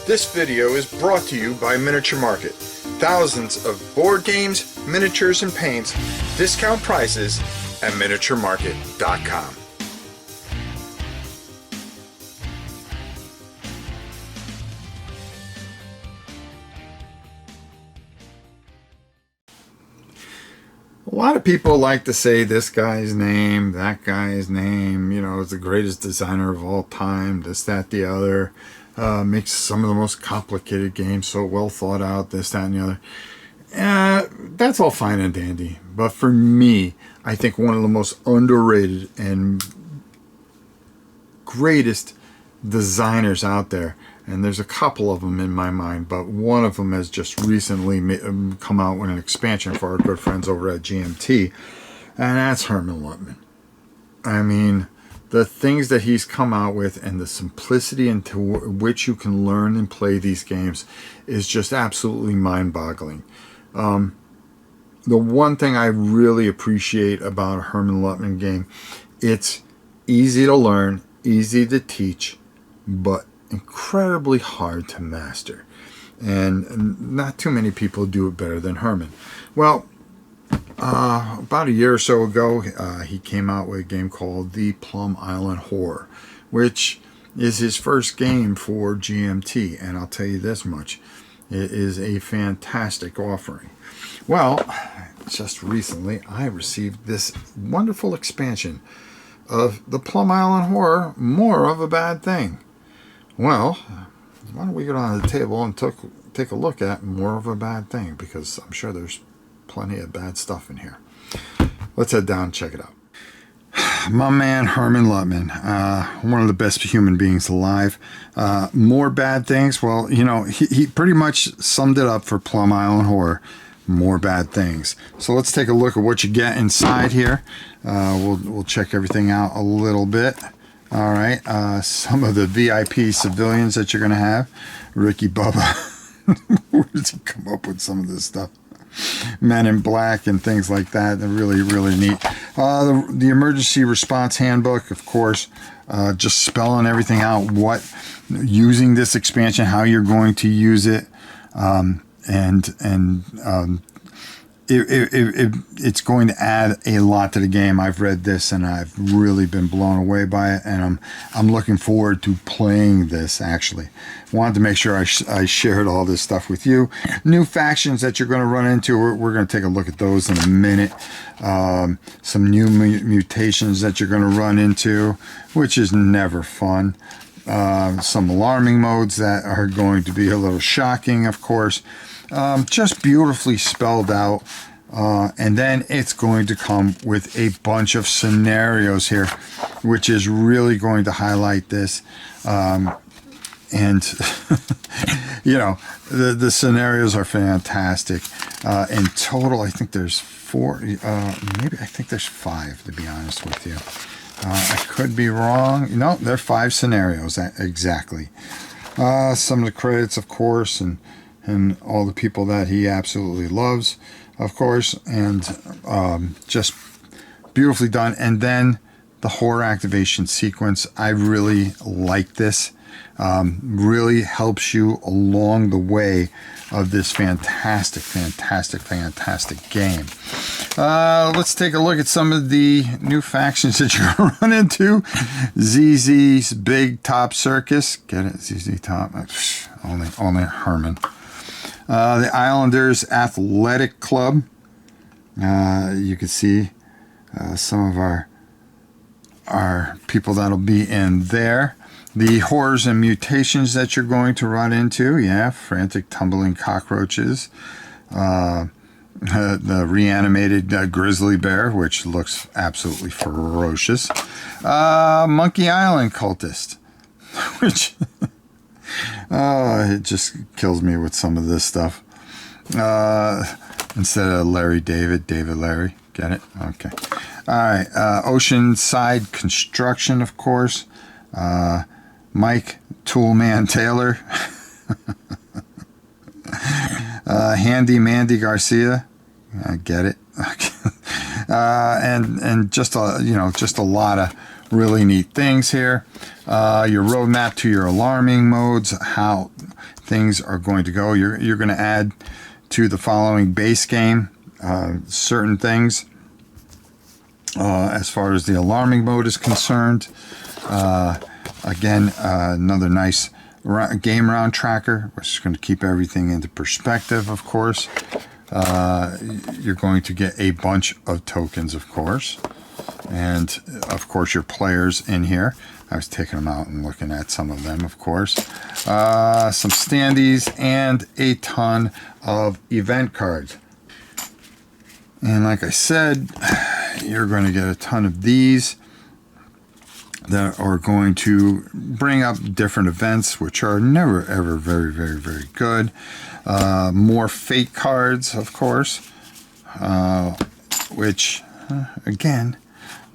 This video is brought to you by Miniature Market. Thousands of board games, miniatures, and paints, discount prices at miniaturemarket.com. A lot of people like to say this guy's name, that guy's name, you know, is the greatest designer of all time, this, that, the other, makes some of the most complicated games so well thought out, this, that, and the other. That's all fine and dandy. But for me, I think one of the most underrated and greatest designers out there, and there's a couple of them in my mind, but one of them has just recently come out with an expansion for our good friends over at GMT, and that's Herman Luttman. I mean, the things that he's come out with and the simplicity into which you can learn and play these games is just absolutely mind-boggling. The one thing I really appreciate about a Herman Luttman game, it's easy to learn, easy to teach, but incredibly hard to master, and not too many people do it better than Herman. Well, about a year or so ago, he came out with a game called the Plum Island Horror, which is his first game for GMT, and I'll tell you this much, it is a fantastic offering. Well, just recently I received this wonderful expansion of the Plum Island Horror, More of a Bad Thing. Well, why don't we get on the table and take a look at More of a Bad Thing, because I'm sure there's plenty of bad stuff in here. Let's head down and check it out. My man Herman Luttman, one of the best human beings alive. More bad things. Well, you know, he pretty much summed it up for Plum Island Horror. More bad things. So let's take a look at what you get inside here. We'll check everything out a little bit. All right, some of the VIP civilians that you're going to have. Ricky Bubba. Where does he come up with some of this stuff? Men in Black and things like that. They're really, really neat. The emergency response handbook, of course, just spelling everything out, using this expansion, how you're going to use it, it's going to add a lot to the game. I've read this and I've really been blown away by it, and I'm looking forward to playing this. Actually, wanted to make sure I shared all this stuff with you. New factions that you're going to run into, we're going to take a look at those in a minute. Some new mutations that you're going to run into, which is never fun. Some alarming modes that are going to be a little shocking, of course. Just beautifully spelled out, and then it's going to come with a bunch of scenarios here, which is really going to highlight this. And you know, the scenarios are fantastic. In total, I think there's 4, maybe I think there's 5, to be honest with you. I could be wrong. No, there are 5 scenarios exactly. Some of the credits, of course, and all the people that he absolutely loves, of course, and just beautifully done. And then the horror activation sequence, I really like this. Really helps you along the way of this fantastic game. Let's take a look at some of the new factions that you're going to run into. ZZ's Big Top Circus. Get it? ZZ Top. Only Herman. The Islanders Athletic Club. You can see some of our people that'll be in there. The horrors and mutations that you're going to run into. Yeah, frantic tumbling cockroaches. The reanimated grizzly bear, which looks absolutely ferocious. Monkey Island cultist, which... it just kills me with some of this stuff. Instead of Larry David Larry. Get it? Okay. All right. Oceanside Construction, of course. Mike Toolman Taylor. Handy Mandy Garcia. I get it. And just a lot of really neat things here. Your roadmap to your alarming modes, how things are going to go. You're going to add to the following base game certain things as far as the alarming mode is concerned. Again, another nice game round tracker, which is going to keep everything into perspective, of course. You're going to get a bunch of tokens, of course. And, of course, your players in here. I was taking them out and looking at some of them, of course. Some standees and a ton of event cards. And like I said, you're going to get a ton of these that are going to bring up different events, which are never, ever very, very, very good. More fate cards, of course, which, again,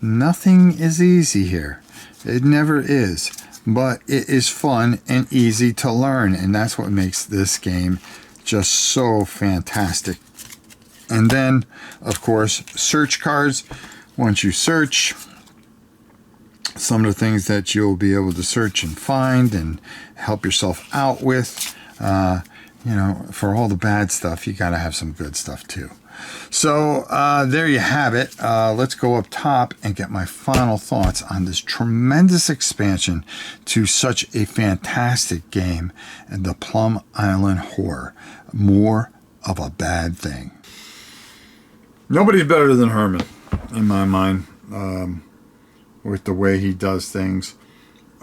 nothing is easy here. It never is, but it is fun and easy to learn, and that's what makes this game just so fantastic. And then, of course, search cards. Once you search, some of the things that you'll be able to search and find and help yourself out with. For all the bad stuff, you got to have some good stuff too. So there you have it. Let's go up top and get my final thoughts on this tremendous expansion to such a fantastic game, and the Plum Island Horror. More of a bad thing. Nobody's better than Herman, in my mind, with the way he does things.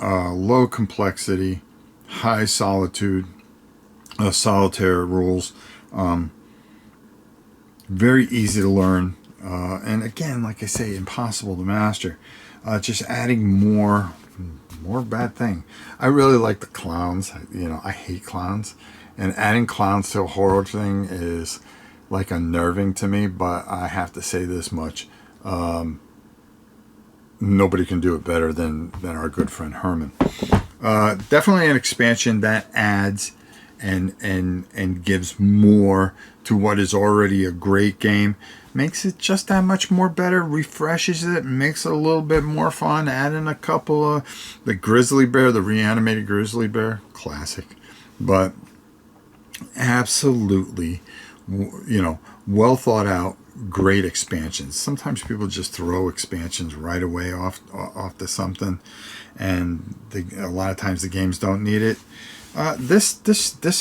Low complexity, high solitude, solitaire rules. Very easy to learn. And again, like I say, impossible to master. Just adding more bad thing. I really like the clowns. I hate clowns. And adding clowns to a horror thing is like unnerving to me, but I have to say this much. Nobody can do it better than our good friend Herman. Definitely an expansion that adds and gives more to what is already a great game. Makes it just that much more better, refreshes it, makes it a little bit more fun. Add in a couple of the grizzly bear, the reanimated grizzly bear, classic. But absolutely, well thought out, great expansions. Sometimes people just throw expansions right away off to something, and a lot of times the games don't need it. This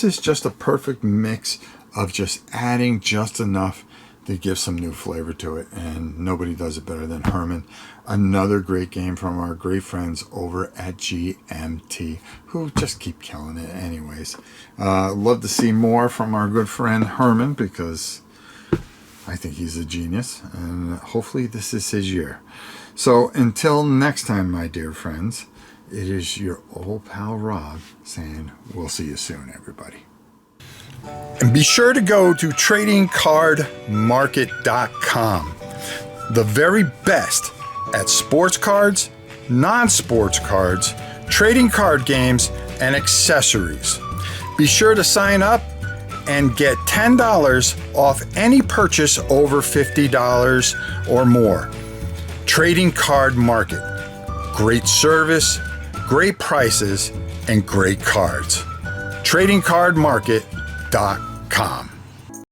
is just a perfect mix of just adding just enough to give some new flavor to it, and nobody does it better than Herman. Another great game from our great friends over at GMT, who just keep killing it anyways. Love to see more from our good friend Herman, because I think he's a genius, and hopefully this is his year. So until next time, my dear friends, it is your old pal Rob saying we'll see you soon, everybody. And be sure to go to tradingcardmarket.com. The very best at sports cards, non-sports cards, trading card games, and accessories. Be sure to sign up and get $10 off any purchase over $50 or more. Trading Card Market. Great service, great prices, and great cards. TradingCardMarket.com.